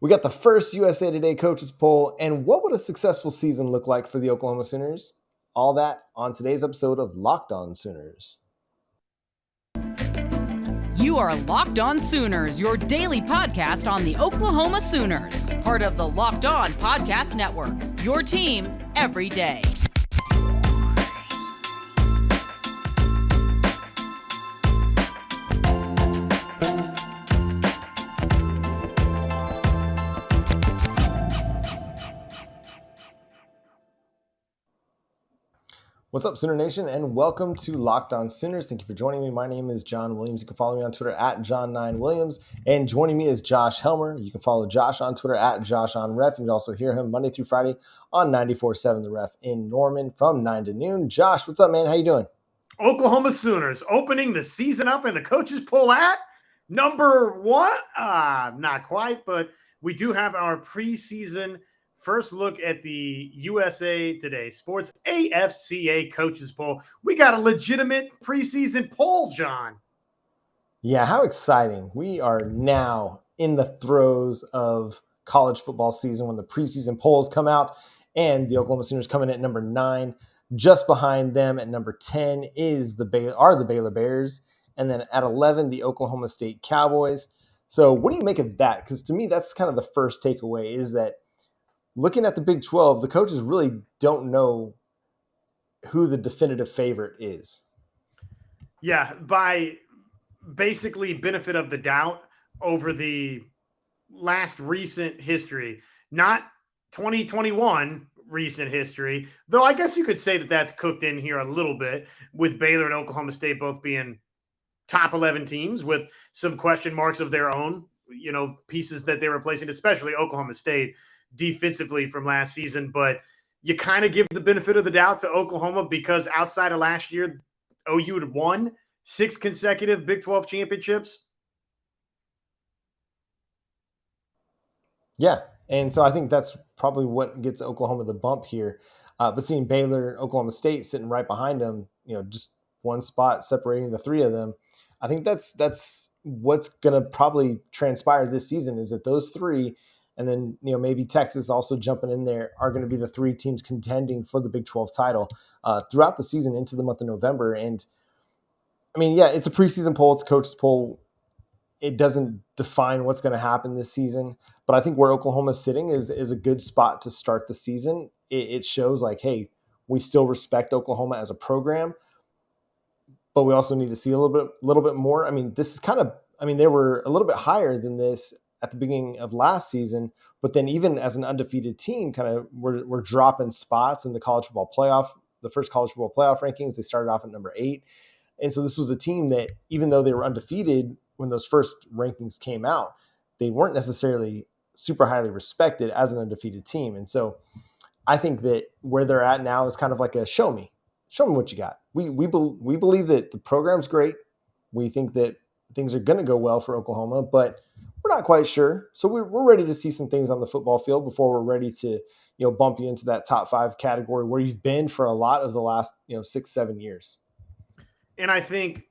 We got the first USA Today coaches poll, and what would a successful season look like for the Oklahoma Sooners? All that on today's episode of Locked On Sooners. You are Locked On Sooners, your daily podcast on the Oklahoma Sooners, part of the Locked On Podcast Network, your team every day. What's up, Sooner Nation, and welcome to Locked On Sooners. Thank you for joining me. My name is John Williams. You can follow me on Twitter at John9Williams. And joining me is Josh Helmer. You can follow Josh on Twitter at JoshOnRef. You can also hear him Monday through Friday on 94.7 The Ref in Norman from 9 to noon. Josh, what's up, man? How you doing? Oklahoma Sooners opening the season up in the coaches poll at number one. Not quite, but we do have our preseason first look at the USA Today Sports AFCA coaches poll. We got a legitimate preseason poll, John. Yeah, how exciting. We are now in the throes of college football season when the preseason polls come out, and the Oklahoma Sooners coming in at number 9. Just behind them at number 10 is the Baylor Bears, and then at 11, the Oklahoma State Cowboys. So what do you make of that? Because to me, that's kind of the first takeaway, is that looking at the Big 12, the coaches really don't know who the definitive favorite is. Yeah, by basically benefit of the doubt over the last recent history, not 2021 recent history, though I guess you could say that that's cooked in here a little bit with Baylor and Oklahoma State both being top 11 teams with some question marks of their own, pieces that they're replacing, especially Oklahoma State defensively from last season. But you kind of give the benefit of the doubt to Oklahoma because outside of last year, OU had won 6 consecutive Big 12 championships. Yeah, and so I think that's probably what gets Oklahoma the bump here. But seeing Baylor, Oklahoma State sitting right behind them, just one spot separating the three of them, I think that's what's going to probably transpire this season, is that those three, and then maybe Texas also jumping in there, are going to be the 3 teams contending for the Big 12 title throughout the season into the month of November. And I mean, yeah, it's a preseason poll, it's a coach's poll. It doesn't define what's going to happen this season, but I think where Oklahoma's sitting is a good spot to start the season. It shows like, hey, we still respect Oklahoma as a program, but we also need to see a little bit more. I mean, this is they were a little bit higher than this at the beginning of last season, but then even as an undefeated team, kind of we're dropping spots in the college football playoff, the first college football playoff rankings. They started off at number 8. And so this was a team that, even though they were undefeated when those first rankings came out, they weren't necessarily super highly respected as an undefeated team. And so I think that where they're at now is kind of like a show me what you got. We believe that the program's great. We think that things are going to go well for Oklahoma, but we're not quite sure. So we're ready to see some things on the football field before we're ready to, bump you into that top 5 category where you've been for a lot of the last, 6-7 years. And I think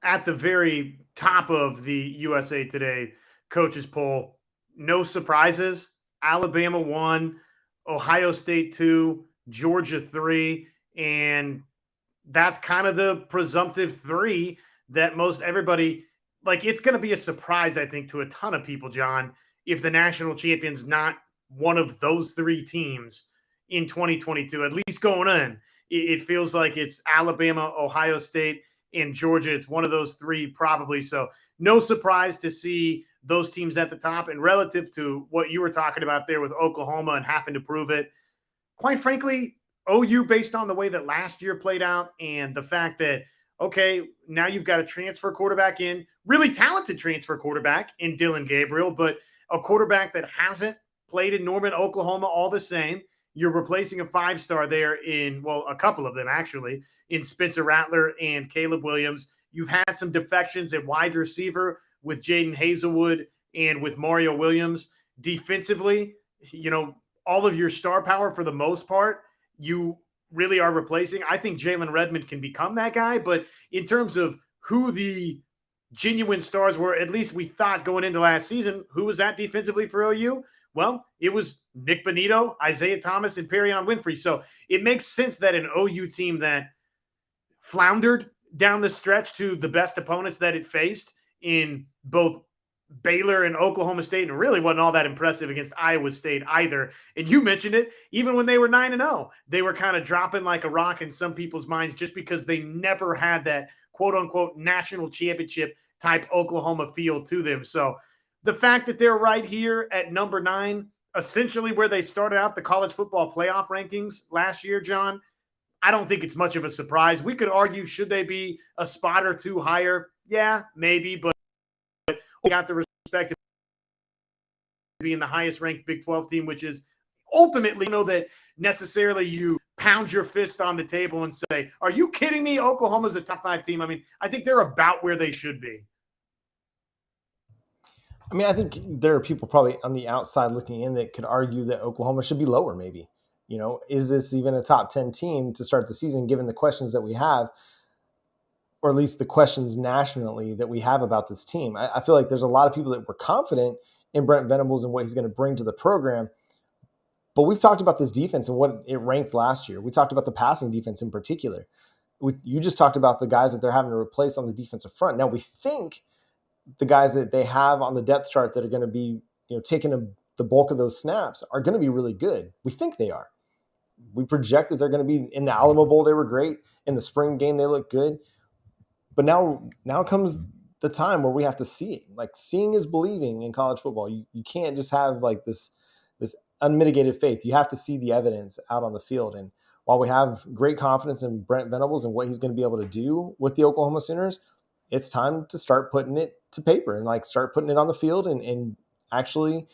at the very top of the USA Today coaches poll, no surprises. Alabama 1, Ohio State 2, Georgia 3, and that's kind of the presumptive 3 that most everybody, like, it's going to be a surprise, I think, to a ton of people, John, if the national champion's not one of those 3 teams in 2022, at least going in. It feels like it's Alabama, Ohio State, and Georgia. It's one of those 3 probably. So no surprise to see those teams at the top. And relative to what you were talking about there with Oklahoma and having to prove it, quite frankly, OU, based on the way that last year played out and the fact that, okay, now you've got a transfer quarterback in, really talented transfer quarterback in Dylan Gabriel, but a quarterback that hasn't played in Norman, Oklahoma all the same. You're replacing a 5-star there in, well, a couple of them actually, in Spencer Rattler and Caleb Williams. You've had some defections at wide receiver with Jaden Hazelwood and with Mario Williams. Defensively, all of your star power for the most part, you really are replacing. I think Jalen Redmond can become that guy, but in terms of who the genuine stars were, at least we thought going into last season. Who was that defensively for OU? Well, it was Nick Bonito, Isaiah Thomas, and Perrion Winfrey. So it makes sense that an OU team that floundered down the stretch to the best opponents that it faced in both Baylor and Oklahoma State, and really wasn't all that impressive against Iowa State either. And you mentioned it, even when they were 9-0, they were kind of dropping like a rock in some people's minds just because they never had that quote unquote national championship type Oklahoma feel to them. So the fact that they're right here at number 9, essentially where they started out the college football playoff rankings last year, John, I don't think it's much of a surprise. We could argue, should they be a spot or two higher? Yeah, maybe, but we got the respect of being the highest ranked Big 12 team, which is ultimately, that necessarily you pound your fist on the table and say, are you kidding me? Oklahoma's a top 5 team. I mean, I think they're about where they should be. I mean, I think there are people probably on the outside looking in that could argue that Oklahoma should be lower, maybe. Is this even a top 10 team to start the season, given the questions that we have, or at least the questions nationally that we have about this team? I feel like there's a lot of people that were confident in Brent Venables and what he's going to bring to the program. But we've talked about this defense and what it ranked last year. We talked about the passing defense in particular. You just talked about the guys that they're having to replace on the defensive front. Now, we think the guys that they have on the depth chart that are going to be, taking the bulk of those snaps are going to be really good. We think they are. We project that they're going to be in the Alamo Bowl. They were great in the spring game. They look good. But now comes the time where we have to see it. Like, seeing is believing in college football. You can't just have like this unmitigated faith. You have to see the evidence out on the field. And while we have great confidence in Brent Venables and what he's going to be able to do with the Oklahoma Sooners, it's time to start putting it to paper and start putting it on the field and actually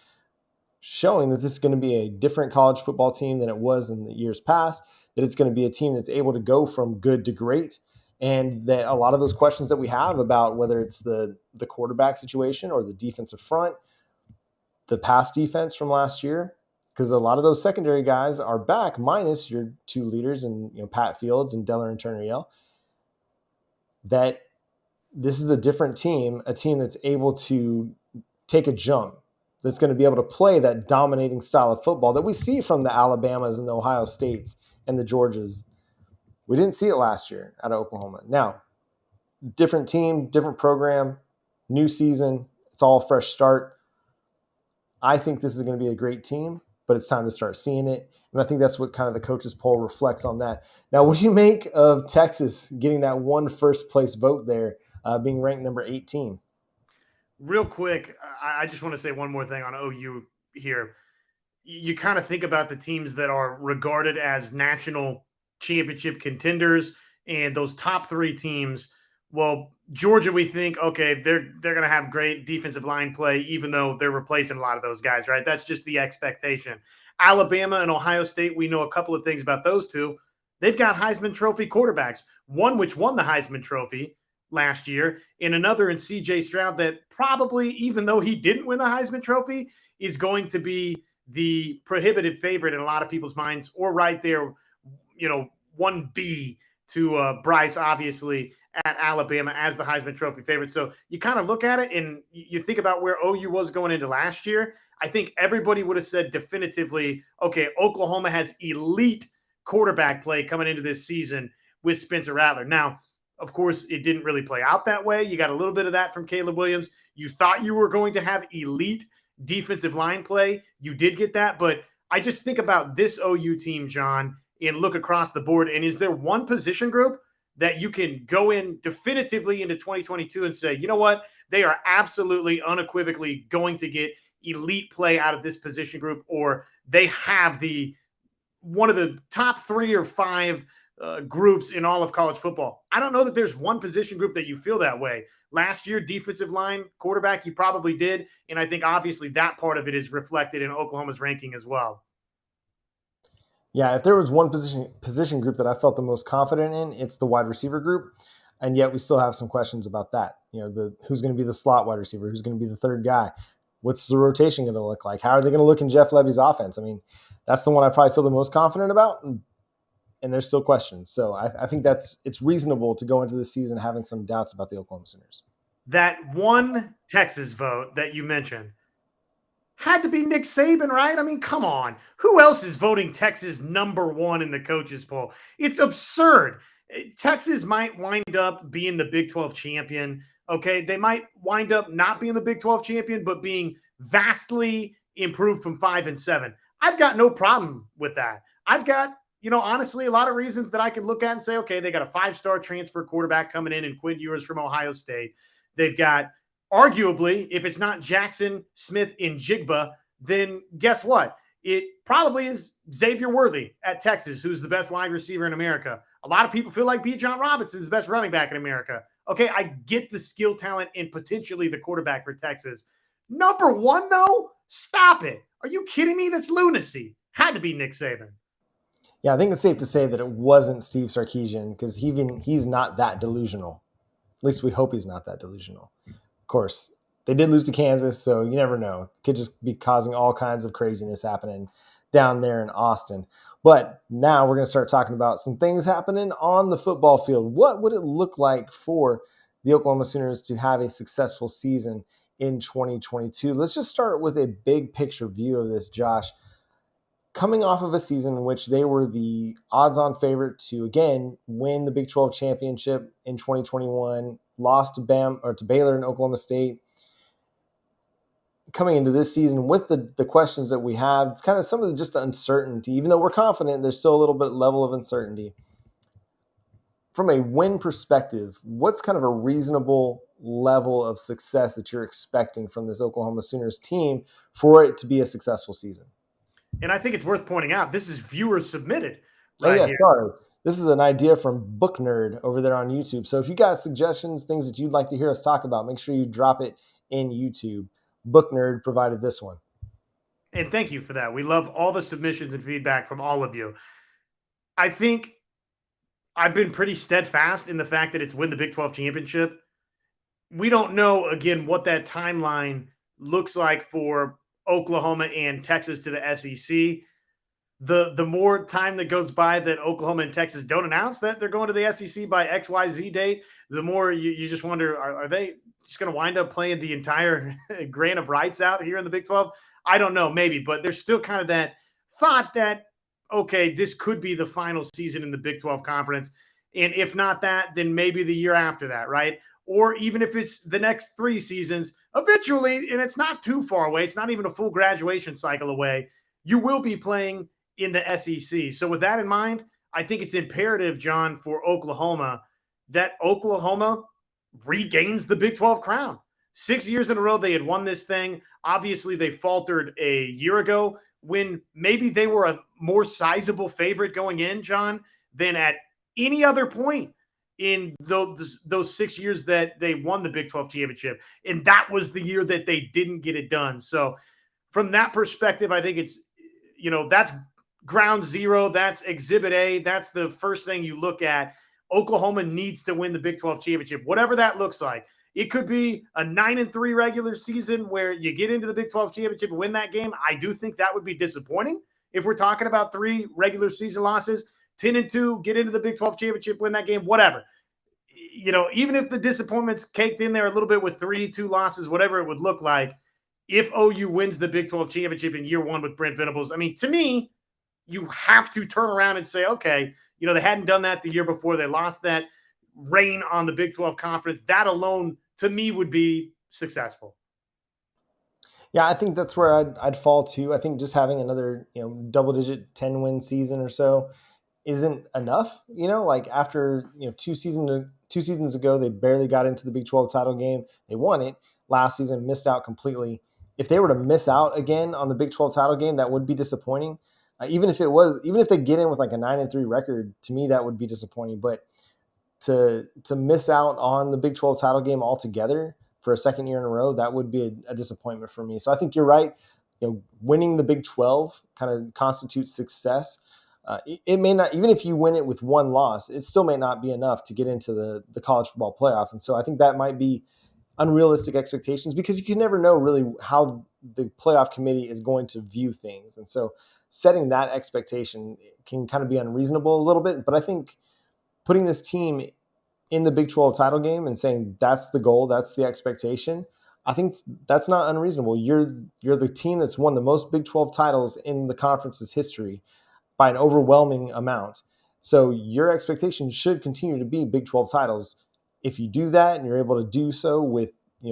showing that this is going to be a different college football team than it was in the years past, that it's going to be a team that's able to go from good to great, and that a lot of those questions that we have about whether it's the quarterback situation or the defensive front, the pass defense from last year, because a lot of those secondary guys are back, minus your 2 leaders and Pat Fields and Deller and Turner-Yell, that this is a different team, a team that's able to take a jump, that's going to be able to play that dominating style of football that we see from the Alabamas and the Ohio States and the Georgias. We didn't see it last year out of Oklahoma. Now, different team, different program, new season, it's all a fresh start. I think this is going to be a great team, but it's time to start seeing it. And I think that's what kind of the coaches poll reflects on that. Now, what do you make of Texas getting that one first place vote there, being ranked number 18? Real quick, I just want to say one more thing on OU here. You kind of think about the teams that are regarded as national championship contenders and those top 3 teams. Well, Georgia, we think, okay, they're going to have great defensive line play, even though they're replacing a lot of those guys, right? That's just the expectation. Alabama and Ohio State, we know a couple of things about those two. They've got Heisman Trophy quarterbacks, one which won the Heisman Trophy last year, and another in C.J. Stroud that probably, even though he didn't win the Heisman Trophy, is going to be the prohibitive favorite in a lot of people's minds, or right there, 1B to Bryce, obviously, at Alabama as the Heisman Trophy favorite. So you kind of look at it and you think about where OU was going into last year. I think everybody would have said definitively, okay, Oklahoma has elite quarterback play coming into this season with Spencer Rattler. Now, of course, it didn't really play out that way. You got a little bit of that from Caleb Williams. You thought you were going to have elite defensive line play. You did get that. But I just think about this OU team, John, and look across the board. And is there one position group that you can go in definitively into 2022 and say, you know what, they are absolutely unequivocally going to get elite play out of this position group, or they have one of the top 3 or 5 groups in all of college football? I don't know that there's one position group that you feel that way. Last year, defensive line, quarterback, you probably did. And I think obviously that part of it is reflected in Oklahoma's ranking as well. Yeah, if there was one position group that I felt the most confident in, it's the wide receiver group. And yet we still have some questions about that. Who's going to be the slot wide receiver? Who's going to be the third guy? What's the rotation going to look like? How are they going to look in Jeff Levy's offense? I mean, that's the one I probably feel the most confident about. And there's still questions. So I think it's reasonable to go into the season having some doubts about the Oklahoma Sooners. that one Texas vote that you mentioned had to be Nick Saban, right? I mean, come on. Who else is voting Texas number one in the coaches poll? It's absurd. Texas might wind up being the Big 12 champion. Okay. They might wind up not being the Big 12 champion, but being vastly improved from 5-7. I've got no problem with that. I've got, honestly, a lot of reasons that I can look at and say, okay, they got a 5-star transfer quarterback coming in and Quinn Ewers from Ohio State. They've got, arguably, if it's not Jackson Smith in Jigba, then guess what? It probably is Xavier Worthy at Texas, who's the best wide receiver in America. A lot of people feel like Bijan Robinson is the best running back in America. Okay, I get the skill talent and potentially the quarterback for Texas. Number one, though, stop it. Are you kidding me? That's lunacy. Had to be Nick Saban. Yeah, I think it's safe to say that it wasn't Steve Sarkisian because he's not that delusional. At least we hope he's not that delusional. Of course, they did lose to Kansas, so you never know. It could just be causing all kinds of craziness happening down there in Austin. But now we're going to start talking about some things happening on the football field. What would it look like for the Oklahoma Sooners to have a successful season in 2022? Let's just start with a big picture view of this, Josh. Coming off of a season in which they were the odds-on favorite to, again, win the Big 12 championship in 2021, lost to Baylor and Oklahoma State. Coming into this season with the questions that we have, it's kind of some of the just uncertainty. Even though we're confident, there's still a little bit level of uncertainty. From a win perspective, what's kind of a reasonable level of success that you're expecting from this Oklahoma Sooners team for it to be a successful season? And I think it's worth pointing out, this is viewer submitted. Right here. Sorry. This is an idea from Book Nerd over there on YouTube. So if you got suggestions, things that you'd like to hear us talk about, make sure you drop it in YouTube. Book Nerd provided this one. And thank you for that. We love all the submissions and feedback from all of you. I think I've been pretty steadfast in the fact that it's win the Big 12 championship. We don't know, again, what that timeline looks like for Oklahoma and Texas to the SEC. The more time that goes by that Oklahoma and Texas don't announce that they're going to the SEC by XYZ date, the more you just wonder, are they just going to wind up playing the entire grant of rights out here in the Big 12? I don't know, maybe, but there's still kind of that thought that, okay, this could be the final season in the Big 12 conference. And if not that, then maybe the year after that, right? Or even if it's the next 3 seasons, eventually, and it's not too far away, it's not even a full graduation cycle away, you will be playing in the SEC. So with that in mind, I think it's imperative, John, for Oklahoma that Oklahoma regains the Big 12 crown. 6 years in a row, they had won this thing. Obviously, they faltered a year ago when maybe they were a more sizable favorite going in, John, than at any other point in those 6 years that they won the Big 12 championship. And that was the year that they didn't get it done. So from that perspective, I think it's, that's ground zero. That's exhibit A. That's the first thing you look at. Oklahoma needs to win the Big 12 championship, whatever that looks like. It could be a 9-3 regular season where you get into the Big 12 championship and win that game. I do think that would be disappointing if we're talking about 3 regular season losses. 10-2, get into the Big 12 championship, win that game, whatever. Even if the disappointment's caked in there a little bit with 2 losses, whatever it would look like, if OU wins the Big 12 championship in year 1 with Brent Venables, I mean, to me, you have to turn around and say, okay, they hadn't done that the year before. They lost that reign on the Big 12 conference. That alone, to me, would be successful. Yeah, I think that's where I'd fall too. I think just having another, double-digit 10-win season or so isn't enough. Like after, 2 seasons ago, they barely got into the Big 12 title game. They won it last season, missed out completely. If they were to miss out again on the Big 12 title game, that would be disappointing. Even if they get in with like a 9-3 record, to me that would be disappointing. But to miss out on the Big 12 title game altogether for a second year in a row, that would be a disappointment for me. So I think you're right. Winning the Big 12 kind of constitutes success. It may not, even if you win it with 1 loss, it still may not be enough to get into the college football playoff. And so I think that might be unrealistic expectations because you can never know really how the playoff committee is going to view things. And so setting that expectation can kind of be unreasonable a little bit, but I think putting this team in the Big 12 title game and saying that's the goal, that's the expectation, I think that's not unreasonable. You're the team that's won the most Big 12 titles in the conference's history by an overwhelming amount. So your expectation should continue to be Big 12 titles. If you do that and you're able to do so with,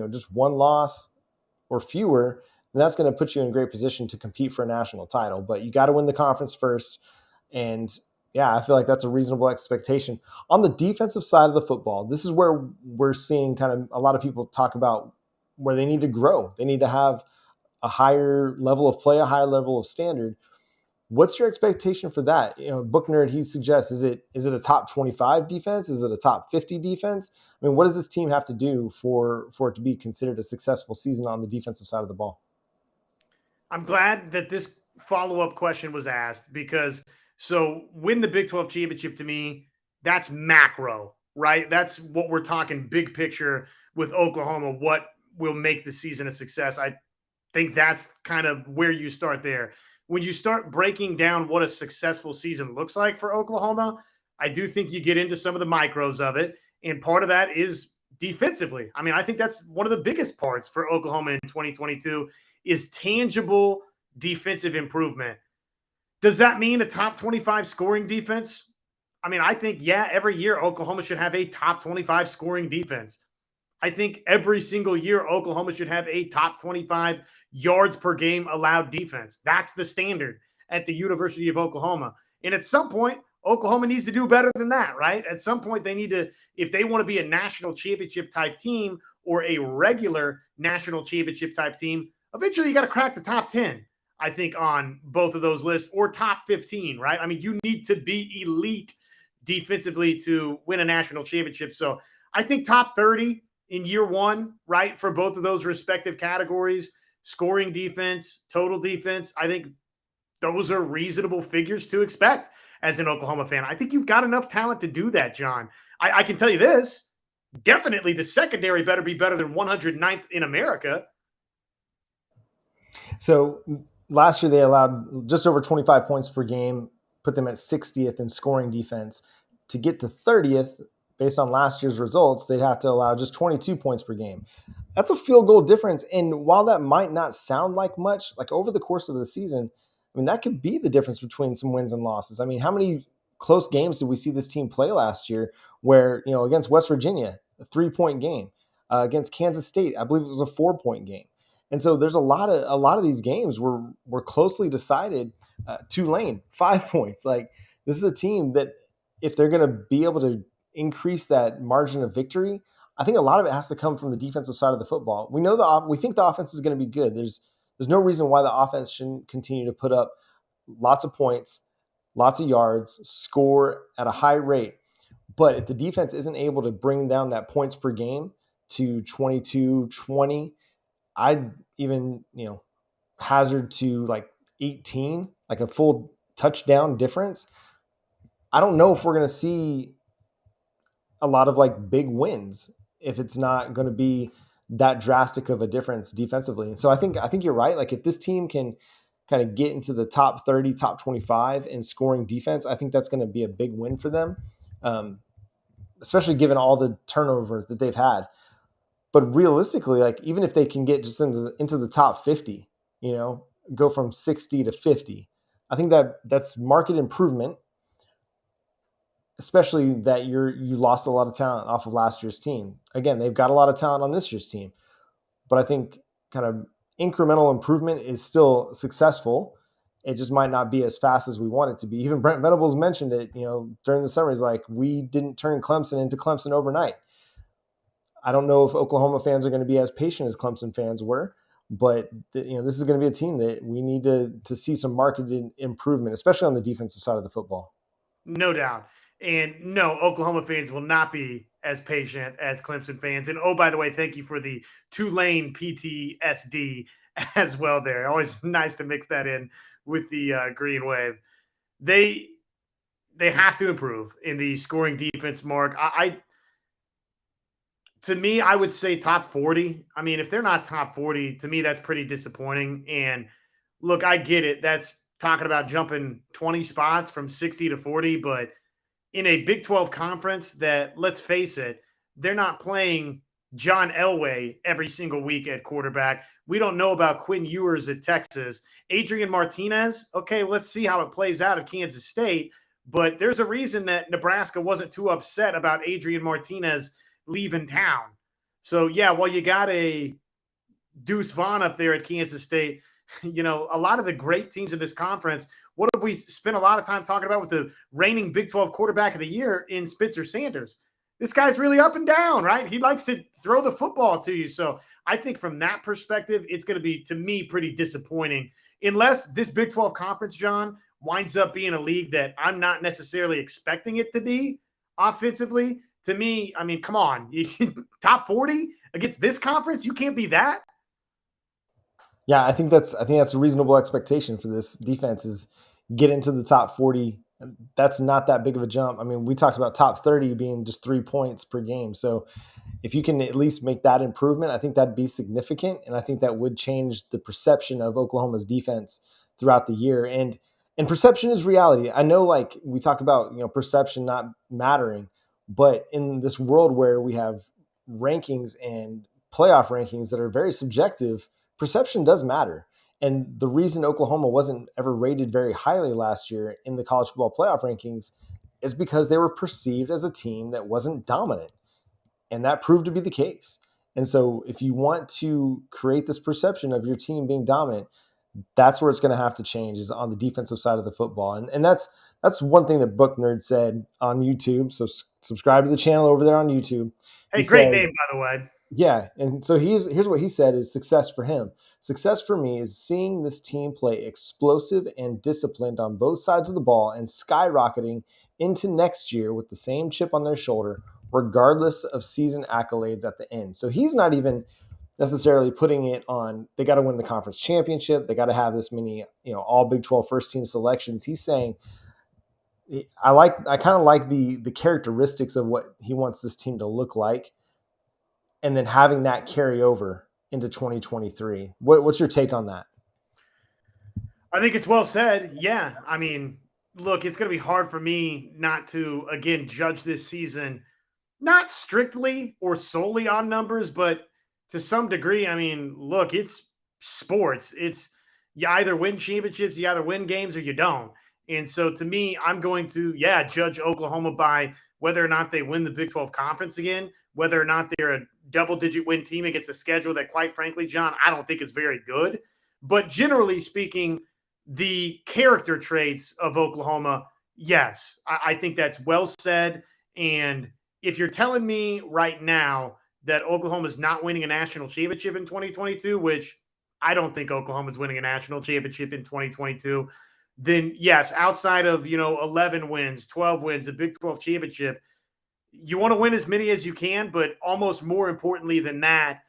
just one loss or fewer, then that's going to put you in a great position to compete for a national title. But you got to win the conference first. And yeah, I feel like that's a reasonable expectation. On the defensive side of the football, this is where we're seeing kind of a lot of people talk about where they need to grow. They need to have a higher level of play, a higher level of standard. What's your expectation for that? Book Nerd, he suggests, is it a top 25 defense? Is it a top 50 defense? I mean, what does this team have to do for it to be considered a successful season on the defensive side of the ball? I'm glad that this follow-up question was asked because so win the Big 12 championship to me, that's macro, right? That's what we're talking big picture with Oklahoma, what will make the season a success. I think that's kind of where you start there. When you start breaking down what a successful season looks like for Oklahoma, I do think you get into some of the micros of it. And part of that is defensively. I mean, I think that's one of the biggest parts for Oklahoma in 2022 is tangible defensive improvement. Does that mean a top 25 scoring defense? I mean, I think, yeah, every year Oklahoma should have a top 25 scoring defense. I think every single year Oklahoma should have a top 25 yards per game allowed defense. That's the standard at the University of Oklahoma. And at some point, Oklahoma needs to do better than that, right? At some point, they need to, if they want to be a national championship type team or a regular national championship type team, eventually you got to crack the top 10, I think, on both of those lists or top 15, right? I mean, you need to be elite defensively to win a national championship. So I think top 30 in year one, right, for both of those respective categories, scoring defense, total defense. I think those are reasonable figures to expect as an Oklahoma fan. I think you've got enough talent to do that, John. I can tell you this, definitely the secondary better be better than 109th in America. So last year they allowed just over 25 points per game, put them at 60th in scoring defense. To get to 30th, based on last year's results, they'd have to allow just 22 points per game. That's a field goal difference. And while that might not sound like much, like over the course of the season, I mean, that could be the difference between some wins and losses. I mean, how many close games did we see this team play last year where, against West Virginia, a 3-point game, against Kansas State, I believe it was a 4-point game. And so there's a lot of these games were closely decided. Tulane, 5 points. Like, this is a team that if they're going to be able to increase that margin of victory, I think a lot of it has to come from the defensive side of the football. We think the offense is going to be good. There's no reason why the offense shouldn't continue to put up lots of points, lots of yards, score at a high rate. But if the defense isn't able to bring down that points per game to 22, 20, I'd even, hazard to like 18, like a full touchdown difference. I don't know if we're going to see a lot of like big wins if it's not going to be that drastic of a difference defensively. And so I think you're right. Like, if this team can kind of get into the top 30, top 25 in scoring defense, I think that's going to be a big win for them, especially given all the turnover that they've had. But realistically, like, even if they can get just into the top 50, go from 60 to 50, I think that's market improvement, especially that you lost a lot of talent off of last year's team. Again, they've got a lot of talent on this year's team, but I think kind of incremental improvement is still successful. It just might not be as fast as we want it to be. Even Brent Venables mentioned it, during the summer. He's like, we didn't turn Clemson into Clemson overnight. I don't know if Oklahoma fans are going to be as patient as Clemson fans were, but this is going to be a team that we need to see some market improvement, especially on the defensive side of the football. No doubt. And no, Oklahoma fans will not be as patient as Clemson fans. And oh, by the way, thank you for the Tulane PTSD as well there. Always nice to mix that in with the green wave. They have to improve in the scoring defense, Mark. To me, I would say top 40. I mean, if they're not top 40, to me, that's pretty disappointing. And look, I get it. That's talking about jumping 20 spots from 60 to 40, but in a Big 12 conference that, let's face it, they're not playing John Elway every single week at quarterback. We don't know about Quinn Ewers at Texas. Adrian Martinez, okay, let's see how it plays out at Kansas State. But there's a reason that Nebraska wasn't too upset about Adrian Martinez leaving town. So, yeah, while you got a Deuce Vaughn up there at Kansas State, a lot of the great teams in this conference, what have we spent a lot of time talking about with the reigning Big 12 quarterback of the year in Spencer Sanders? This guy's really up and down, right? He likes to throw the football to you. So I think from that perspective, it's going to be, to me, pretty disappointing. Unless this Big 12 conference, John, winds up being a league that I'm not necessarily expecting it to be offensively. To me, I mean, come on. Top 40 against this conference? You can't be that. Yeah, I think that's a reasonable expectation for this defense is get into the top 40. That's not that big of a jump. I mean, we talked about top 30 being just 3 points per game. So if you can at least make that improvement, I think that'd be significant. And I think that would change the perception of Oklahoma's defense throughout the year. And perception is reality. I know, like we talk about, perception not mattering, but in this world where we have rankings and playoff rankings that are very subjective, perception does matter. And the reason Oklahoma wasn't ever rated very highly last year in the college football playoff rankings is because they were perceived as a team that wasn't dominant. And that proved to be the case. And so if you want to create this perception of your team being dominant, that's where it's going to have to change, is on the defensive side of the football. And that's one thing that Book Nerd said on YouTube. So subscribe to the channel over there on YouTube. Hey, great name, by the way. Yeah, and so here's what he said is success for him. Success for me is seeing this team play explosive and disciplined on both sides of the ball and skyrocketing into next year with the same chip on their shoulder, regardless of season accolades at the end. So he's not even necessarily putting it on they got to win the conference championship, they got to have this many, all Big 12 first team selections. He's saying I kind of like the characteristics of what he wants this team to look like, and then having that carry over into 2023. What's your take on that? I think it's well said. Yeah. I mean, look, it's going to be hard for me not to, again, judge this season, not strictly or solely on numbers, but to some degree. I mean, look, it's sports. It's you either win championships, you either win games or you don't. And so to me, I'm going to, judge Oklahoma by whether or not they win the Big 12 conference again, whether or not they're a double-digit win team against a schedule that, quite frankly, John, I don't think is very good. But generally speaking, the character traits of Oklahoma, yes, I think that's well said. And if you're telling me right now that Oklahoma is not winning a national championship in 2022, which I don't think Oklahoma's winning a national championship in 2022, then yes, outside of, 11 wins, 12 wins, a Big 12 championship, you want to win as many as you can, but almost more importantly than that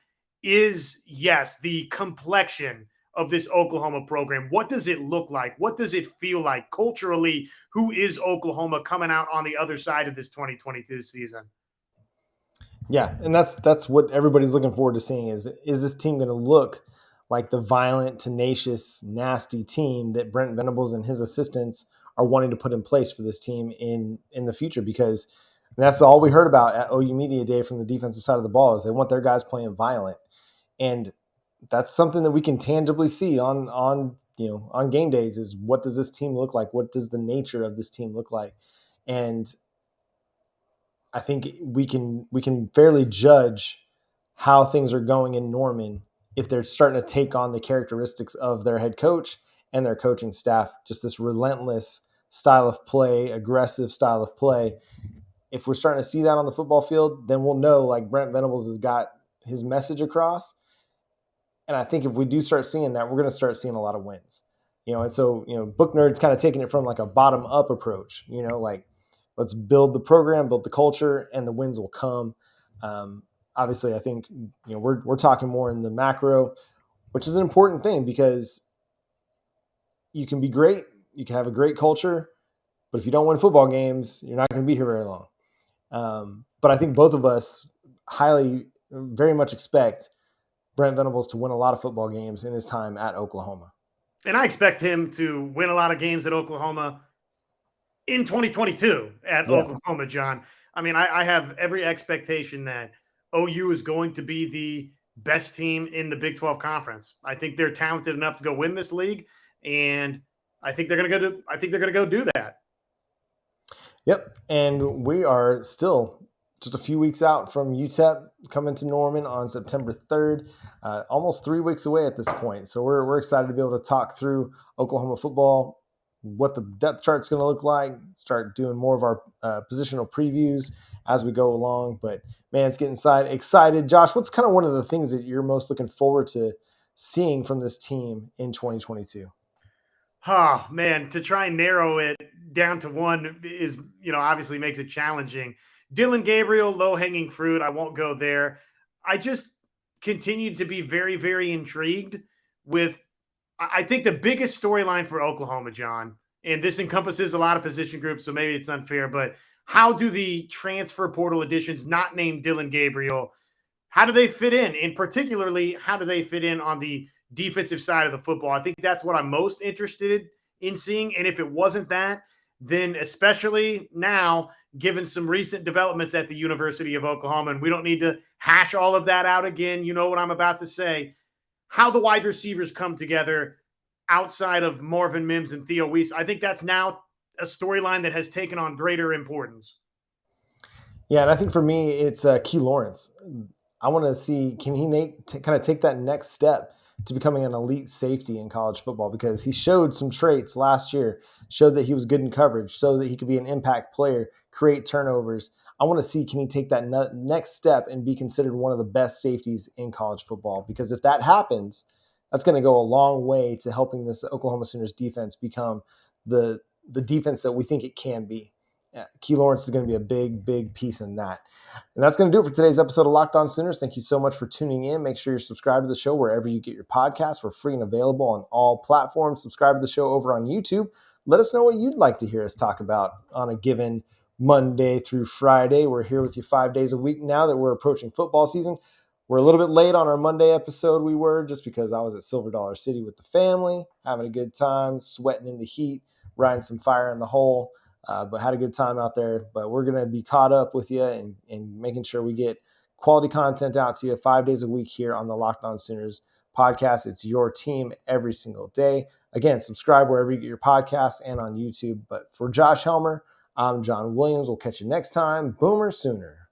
is, yes, the complexion of this Oklahoma program. What does it look like? What does it feel like culturally? Who is Oklahoma coming out on the other side of this 2022 season? Yeah, and that's what everybody's looking forward to seeing is this team going to look like the violent, tenacious, nasty team that Brent Venables and his assistants are wanting to put in place for this team in the future? Because that's all we heard about at OU Media Day from the defensive side of the ball is they want their guys playing violent. And that's something that we can tangibly see on game days is what does this team look like? What does the nature of this team look like? And I think we can fairly judge how things are going in Norman if they're starting to take on the characteristics of their head coach and their coaching staff, just this relentless style of play, aggressive style of play. If we're starting to see that on the football field, then we'll know like Brent Venables has got his message across. And I think if we do start seeing that, we're going to start seeing a lot of wins. And so, Book Nerd's kind of taking it from like a bottom up approach, like let's build the program, build the culture, and the wins will come. Obviously, I think, we're talking more in the macro, which is an important thing because you can be great. You can have a great culture, but if you don't win football games, you're not going to be here very long. But I think both of us very much expect Brent Venables to win a lot of football games in his time at Oklahoma. And I expect him to win a lot of games at Oklahoma in 2022 at Yeah. Oklahoma, John. I mean, I have every expectation that OU is going to be the best team in the Big 12 conference. I think they're talented enough to go win this league, and I think they're going to go do. I think they're going to go do that. Yep. And we are still just a few weeks out from UTEP coming to Norman on September 3rd, almost 3 weeks away at this point. So we're excited to be able to talk through Oklahoma football, what the depth chart's going to look like, start doing more of our positional previews as we go along. But man, it's getting excited. Josh, what's kind of one of the things that you're most looking forward to seeing from this team in 2022? Oh man, to try and narrow it down to one is, obviously makes it challenging. Dylan Gabriel, low hanging fruit. I won't go there. I just continue to be very, very intrigued with. I think the biggest storyline for Oklahoma, John, and this encompasses a lot of position groups, so maybe it's unfair, but how do the transfer portal additions not named Dylan Gabriel, how do they fit in? And particularly, how do they fit in on the defensive side of the football? I think that's what I'm most interested in seeing. And if it wasn't that, then especially now, given some recent developments at the University of Oklahoma, and we don't need to hash all of that out again. You know what I'm about to say. How the wide receivers come together outside of Marvin Mims and Theo Weiss, I think that's now a storyline that has taken on greater importance. Yeah, and I think for me, it's Key Lawrence. I want to see, can he kind of take that next step to becoming an elite safety in college football, because he showed some traits last year, showed that he was good in coverage, so that he could be an impact player, create turnovers. I want to see, can he take that next step and be considered one of the best safeties in college football? Because if that happens, that's going to go a long way to helping this Oklahoma Sooners defense become the defense that we think it can be. Key Lawrence is going to be a big, big piece in that. And that's going to do it for today's episode of Locked On Sooners. Thank you so much for tuning in. Make sure you're subscribed to the show wherever you get your podcasts. We're free and available on all platforms. Subscribe to the show over on YouTube. Let us know what you'd like to hear us talk about on a given Monday through Friday. We're here with you 5 days a week now that we're approaching football season. We're a little bit late on our Monday episode. We were, just because I was at Silver Dollar City with the family, having a good time, sweating in the heat, riding some fire in the hole. But had a good time out there. But we're going to be caught up with you and making sure we get quality content out to you 5 days a week here on the Locked On Sooners podcast. It's your team every single day. Again, subscribe wherever you get your podcasts and on YouTube. But for Josh Helmer, I'm John Williams. We'll catch you next time. Boomer Sooner.